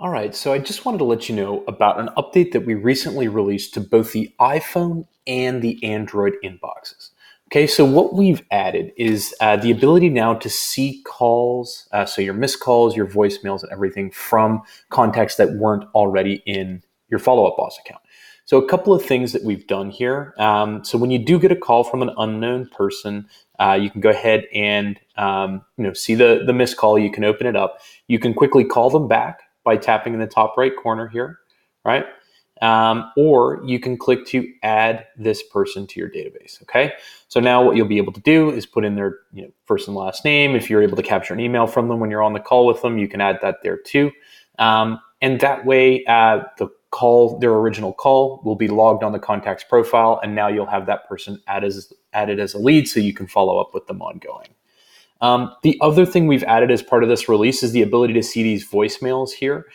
All right, so I just wanted to let you know about an update that we recently released to both the iPhone and the Android inboxes. Okay, so what we've added is the ability now to see calls, so your missed calls, your voicemails, and everything from contacts that weren't already in your Follow Up Boss account. So a couple of things that we've done here. So when you do get a call from an unknown person, you can go ahead and see the missed call. You can open it up. You can quickly call them back by tapping in the top right corner here, right? Or you can click to add this person to your database. Okay, so now what you'll be able to do is put in their first and last name. If you're able to capture an email from them when you're on the call with them, you can add that there too. And that way, their original call will be logged on the contact's profile, and now you'll have that person added as a lead, so you can follow up with them ongoing. The other thing we've added as part of this release is the ability to see these voicemails here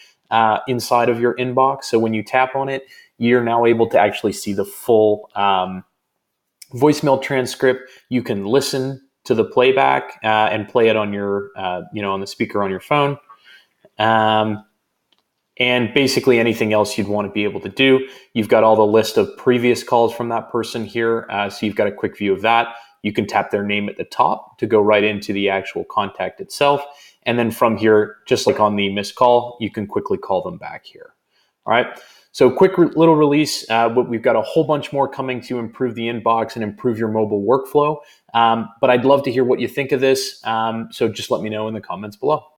inside of your inbox. So when you tap on it, you're now able to actually see the full voicemail transcript. You can listen to the playback and play it on your, on the speaker on your phone. And basically anything else you'd want to be able to do. You've got all the list of previous calls from that person here. So you've got a quick view of that. You can tap their name at the top to go right into the actual contact itself. And then from here, just like on the missed call, you can quickly call them back here. All right. So quick little release, but we've got a whole bunch more coming to improve the inbox and improve your mobile workflow. But I'd love to hear what you think of this. So just let me know in the comments below.